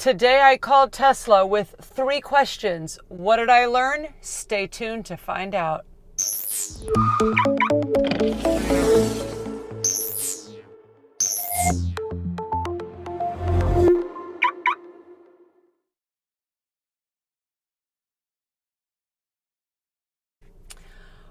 Today I called Tesla with 3 questions. What did I learn? Stay tuned to find out.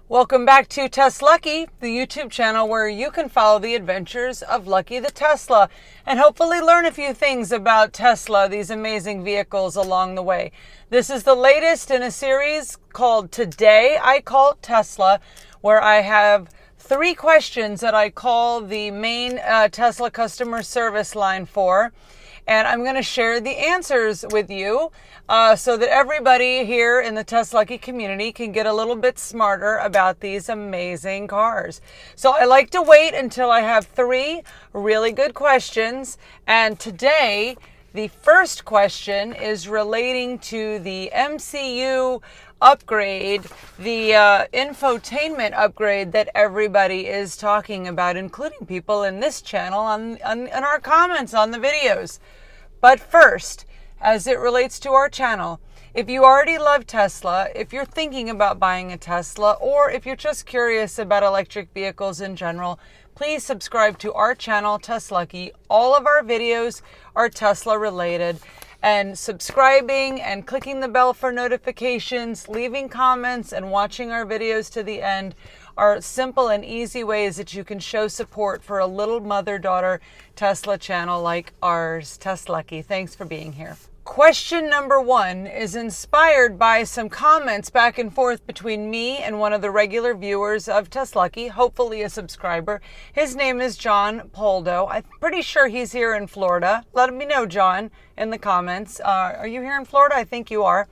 Welcome back to Teslucky, the YouTube channel where you can follow the adventures of Lucky the Tesla and hopefully learn a few things about Tesla, these amazing vehicles along the way. This is the latest in a series called Today I Called Tesla, where I have 3 questions that I call the main Tesla customer service line for. And I'm going to share the answers with you so that everybody here in the Teslucky community can get a little bit smarter about these amazing cars. So I like to wait until I have 3 really good questions. And today, the first question is relating to the MCU upgrade, the infotainment upgrade that everybody is talking about, including people in this channel in our comments on the videos. But first, as it relates to our channel, if you already love Tesla, if you're thinking about buying a Tesla, or if you're just curious about electric vehicles in general, please subscribe to our channel, Teslucky. All of our videos are Tesla related. And subscribing and clicking the bell for notifications, leaving comments, and watching our videos to the end are simple and easy ways that you can show support for a little mother-daughter Tesla channel like ours, Teslucky. Thanks for being here. Question number 1 is inspired by some comments back and forth between me and one of the regular viewers of Teslucky, hopefully a subscriber. His name is John Poldo. I'm pretty sure he's here in Florida. Let me know, John, in the comments. Are you here in Florida? I think you are.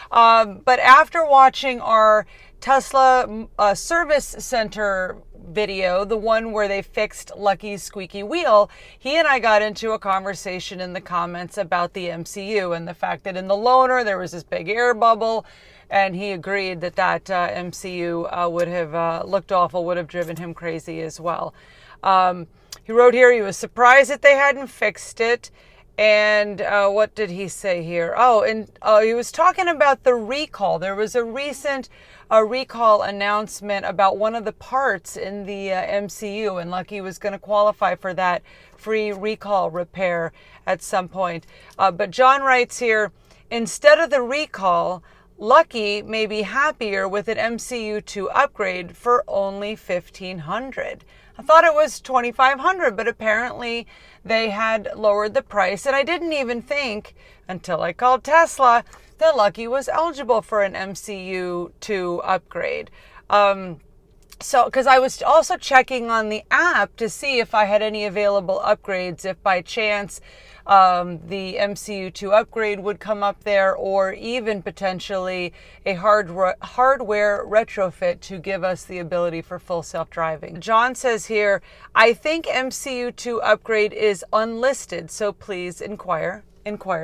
But after watching our Tesla service center video, the one where they fixed Lucky's squeaky wheel, he and I got into a conversation in the comments about the MCU and the fact that in the loaner there was this big air bubble, and he agreed that MCU would have looked awful, would have driven him crazy as well. He wrote here he was surprised that they hadn't fixed it. And what did he say here? He was talking about the recall. There was a recent recall announcement about one of the parts in the MCU, and Lucky was going to qualify for that free recall repair at some point. But John writes here, instead of the recall, Lucky may be happier with an MCU2 upgrade for only $1,500. I thought it was $2,500, but apparently they had lowered the price. And I didn't even think, until I called Tesla, that Lucky was eligible for an MCU2 upgrade. Because I was also checking on the app to see if I had any available upgrades, if by chance the MCU2 upgrade would come up there, or even potentially a hardware retrofit to give us the ability for full self-driving. John says here, I think MCU2 upgrade is unlisted, so please inquire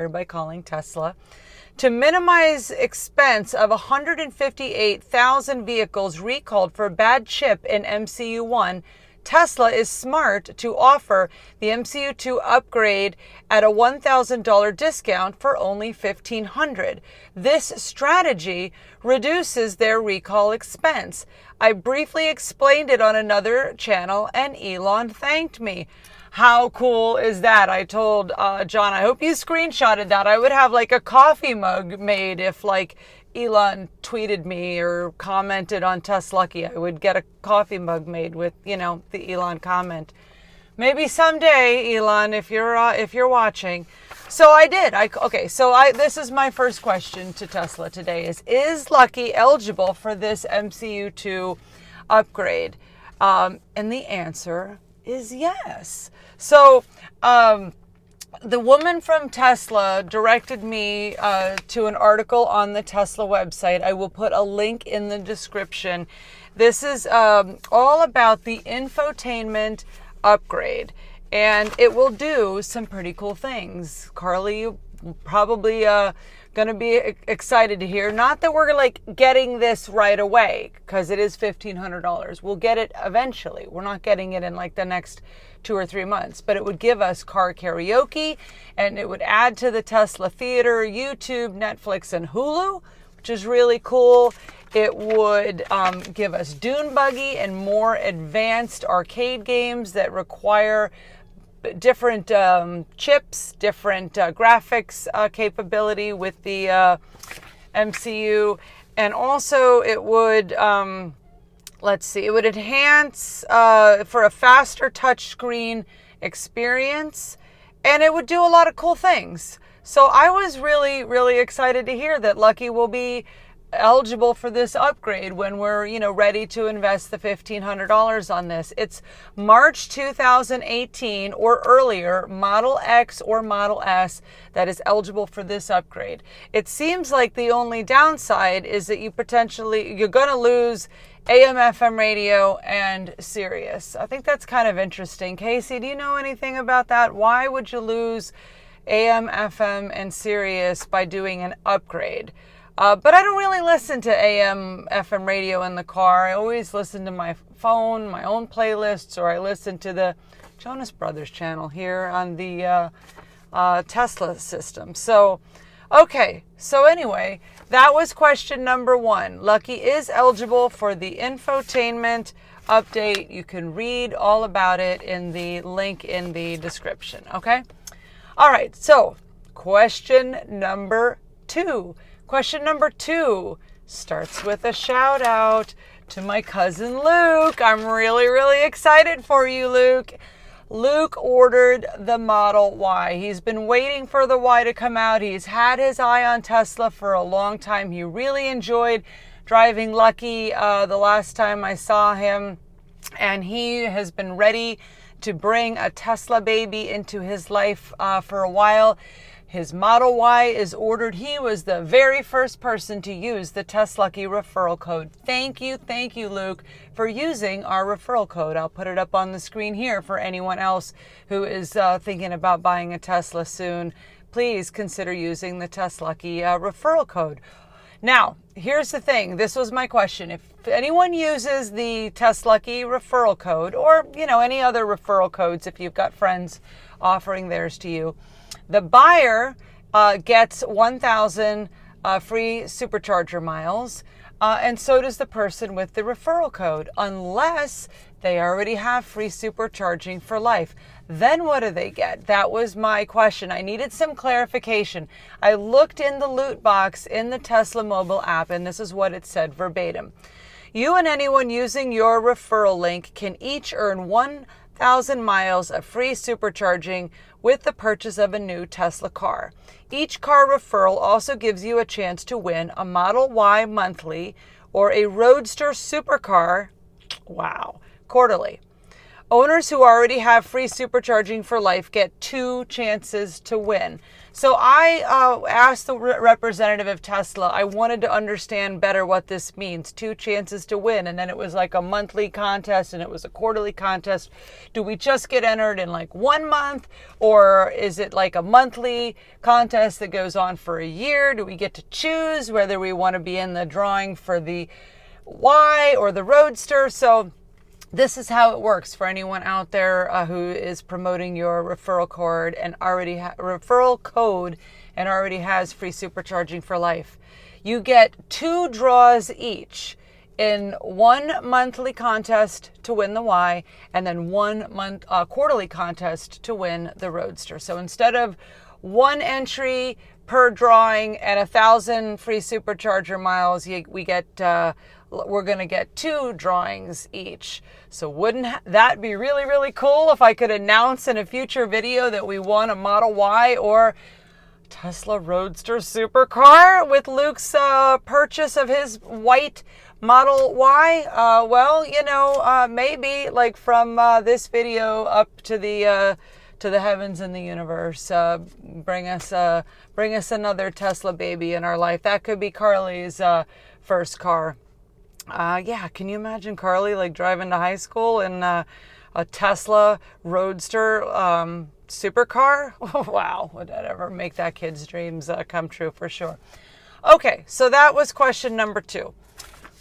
by calling Tesla. To minimize expense of 158,000 vehicles recalled for bad chip in MCU1, Tesla is smart to offer the MCU2 upgrade at a $1,000 discount for only $1,500. This strategy reduces their recall expense. I briefly explained it on another channel and Elon thanked me. How cool is that? I told John, I hope you screenshotted that. I would have like a coffee mug made if like Elon tweeted me or commented on Teslucky. I would get a coffee mug made with, the Elon comment. Maybe someday, Elon, if you're watching. So I did. This is my first question to Tesla today is Lucky eligible for this MCU2 upgrade? And the answer is yes. So the woman from Tesla directed me to an article on the Tesla website. I will put a link in the description. This is all about the infotainment upgrade, and it will do some pretty cool things. Carly probably going to be excited to hear. Not that we're like getting this right away, because it is $1,500. We'll get it eventually. We're not getting it in like the next 2 or 3 months, but it would give us car karaoke, and it would add to the Tesla Theater, YouTube, Netflix, and Hulu, which is really cool. It would give us dune buggy and more advanced arcade games that require different chips, different graphics capability with the MCU. And also it would, it would enhance for a faster touchscreen experience, and it would do a lot of cool things. So I was really, really excited to hear that Lucky will be eligible for this upgrade when we're, ready to invest the $1,500 on this. It's March 2018 or earlier, Model X or Model S that is eligible for this upgrade. It seems like the only downside is that you're going to lose AM, FM radio, and Sirius. I think that's kind of interesting. Casey, do you know anything about that? Why would you lose AM, FM, and Sirius by doing an upgrade? But I don't really listen to AM, FM radio in the car. I always listen to my phone, my own playlists, or I listen to the Jonas Brothers channel here on the Tesla system. So, okay. So anyway, that was question number 1. Lucky is eligible for the infotainment update. You can read all about it in the link in the description. Okay. All right. So question number 2. Question number 2 starts with a shout out to my cousin Luke. I'm really, really excited for you, Luke. Luke ordered the Model Y. He's been waiting for the Y to come out. He's had his eye on Tesla for a long time. He really enjoyed driving Lucky the last time I saw him, and he has been ready to bring a Tesla baby into his life for a while. His Model Y is ordered. He was the very first person to use the TestLucky referral code. Thank you, Luke, for using our referral code. I'll put it up on the screen here for anyone else who is thinking about buying a Tesla soon. Please consider using the TestLucky referral code. Now, here's the thing. This was my question. If anyone uses the TestLucky referral code, or any other referral codes, if you've got friends offering theirs to you, the buyer gets 1,000 free supercharger miles, and so does the person with the referral code, unless they already have free supercharging for life. Then what do they get? That was my question. I needed some clarification. I looked in the loot box in the Tesla mobile app, and this is what it said verbatim. You and anyone using your referral link can each earn 1,000 miles of free supercharging with the purchase of a new Tesla car. Each car referral also gives you a chance to win a Model Y monthly or a Roadster supercar, quarterly. Owners who already have free supercharging for life get 2 chances to win. So I asked the representative of Tesla, I wanted to understand better what this means, 2 chances to win. And then it was like a monthly contest and it was a quarterly contest. Do we just get entered in like 1 month, or is it like a monthly contest that goes on for a year? Do we get to choose whether we want to be in the drawing for the Y or the Roadster? So this is how it works for anyone out there who is promoting your referral code and already has free supercharging for life. You get 2 draws each, in 1 monthly contest to win the Y, and then 1 quarterly contest to win the Roadster. So instead of 1 entry per drawing and 1,000 free supercharger miles, we're going to get 2 drawings each. So wouldn't that be really, really cool if I could announce in a future video that we won a Model Y or Tesla Roadster supercar with Luke's purchase of his white Model Y? Maybe like from this video up to the heavens and the universe. Bring us another Tesla baby in our life. That could be Carly's first car. Can you imagine Carly like driving to high school in a Tesla Roadster? supercar. Wow, would that ever make that kid's dreams come true for sure. Okay, so that was question number 2.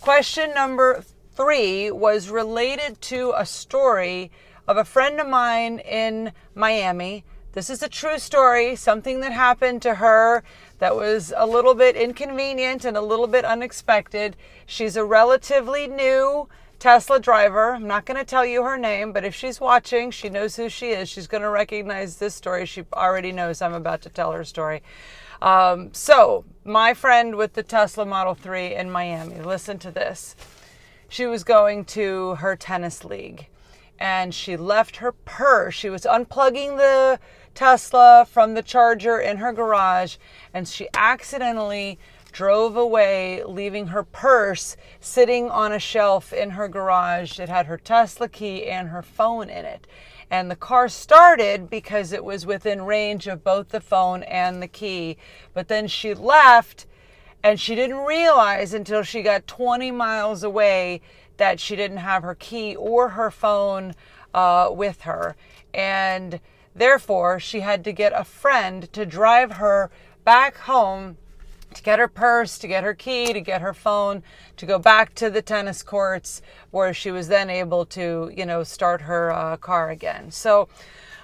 Question number 3 was related to a story of a friend of mine in Miami. This is a true story, something that happened to her that was a little bit inconvenient and a little bit unexpected. She's a relatively new Tesla driver. I'm not going to tell you her name, but if she's watching, she knows who she is. She's going to recognize this story. She already knows I'm about to tell her story. So my friend with the Tesla Model 3 in Miami, listen to this. She was going to her tennis league and she left her purse. She was unplugging the Tesla from the charger in her garage and she accidentally drove away, leaving her purse sitting on a shelf in her garage. It had her Tesla key and her phone in it. And the car started because it was within range of both the phone and the key. But then she left and she didn't realize until she got 20 miles away that she didn't have her key or her phone with her. And therefore, she had to get a friend to drive her back home to get her purse, to get her key, to get her phone, to go back to the tennis courts where she was then able to, start her car again. So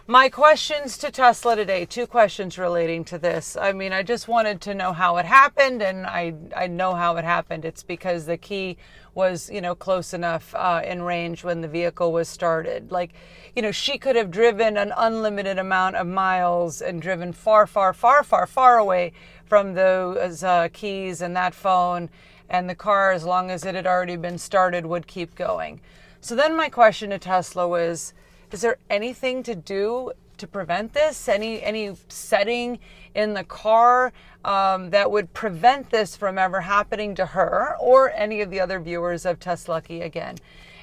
my questions to Tesla today, 2 questions relating to this. I mean, I just wanted to know how it happened, and I know how it happened. It's because the key was, close enough in range when the vehicle was started. Like, she could have driven an unlimited amount of miles and driven far, far, far, far, far away from those keys and that phone, and the car, as long as it had already been started, would keep going. So then my question to Tesla was, is there anything to do to prevent this? Any setting in the car that would prevent this from ever happening to her or any of the other viewers of Teslucky again?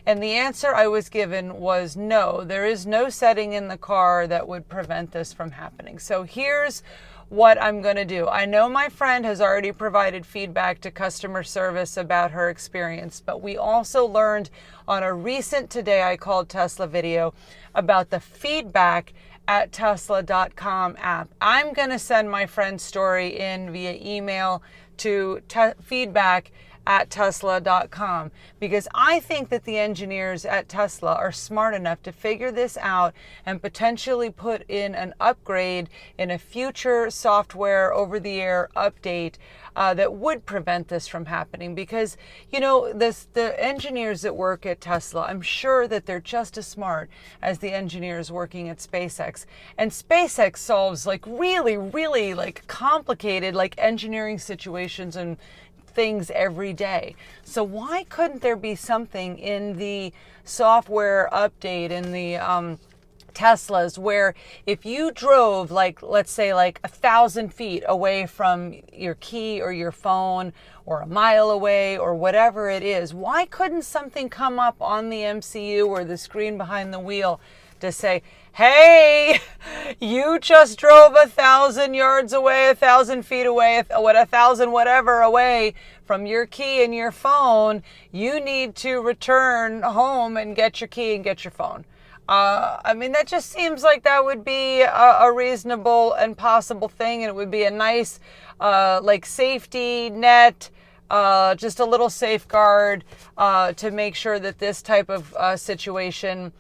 And the answer I was given was no, there is no setting in the car that would prevent this from happening. So here's what I'm going to do. I know my friend has already provided feedback to customer service about her experience, but we also learned on a recent Today I Called Tesla video about the feedback at Tesla.com app. I'm going to send my friend's story in via email to feedback at Tesla.com because I think that the engineers at Tesla are smart enough to figure this out and potentially put in an upgrade in a future software over-the-air update that would prevent this from happening. Because, the engineers that work at Tesla, I'm sure that they're just as smart as the engineers working at SpaceX. And SpaceX solves really, really complicated engineering situations and things every day. So why couldn't there be something in the software update in the Teslas where if you drove let's say 1,000 feet away from your key or your phone or a mile away or whatever it is, why couldn't something come up on the MCU or the screen behind the wheel to say, hey, you just drove 1,000 yards away, 1,000 feet away, 1,000 whatever away from your key and your phone. You need to return home and get your key and get your phone. That just seems like that would be a reasonable and possible thing, and it would be a nice safety net, just a little safeguard to make sure that this type of situation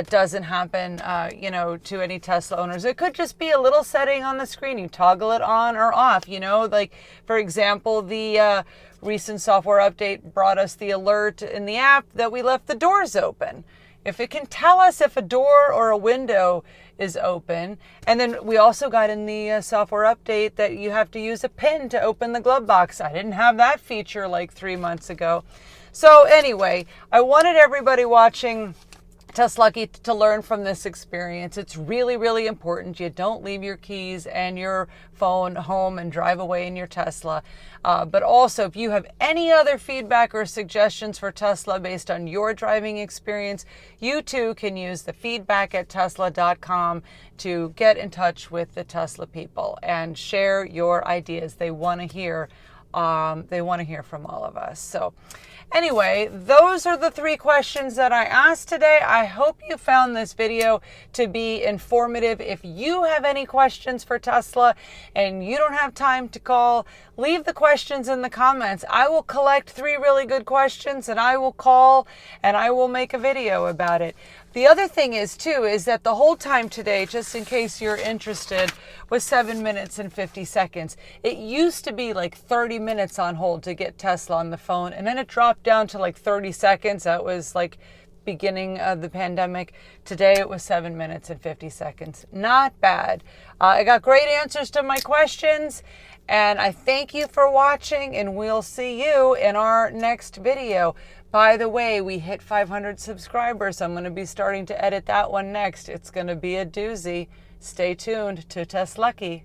doesn't happen, to any Tesla owners. It could just be a little setting on the screen. You toggle it on or off, for example, the recent software update brought us the alert in the app that we left the doors open. If it can tell us if a door or a window is open, and then we also got in the software update that you have to use a pin to open the glove box. I didn't have that feature 3 months ago. So anyway, I wanted everybody watching Teslucky to learn from this experience. It's really, really important. You don't leave your keys and your phone home and drive away in your Tesla. But also, if you have any other feedback or suggestions for Tesla based on your driving experience, you too can use the feedback at Tesla.com to get in touch with the Tesla people and share your ideas. They want to hear They want to hear from all of us. So anyway, those are the 3 questions that I asked today. I hope you found this video to be informative. If you have any questions for Tesla and you don't have time to call, leave the questions in the comments. I will collect 3 really good questions and I will call and I will make a video about it. The other thing is too, is that the hold time today, just in case you're interested, was 7 minutes and 50 seconds. It used to be like 30 minutes on hold to get Tesla on the phone, and then it dropped down to like 30 seconds. That was like beginning of the pandemic. Today it was 7 minutes and 50 seconds. Not bad. I got great answers to my questions, and I thank you for watching, and we'll see you in our next video. By the way, we hit 500 subscribers. I'm going to be starting to edit that one next. It's going to be a doozy. Stay tuned to Test Lucky.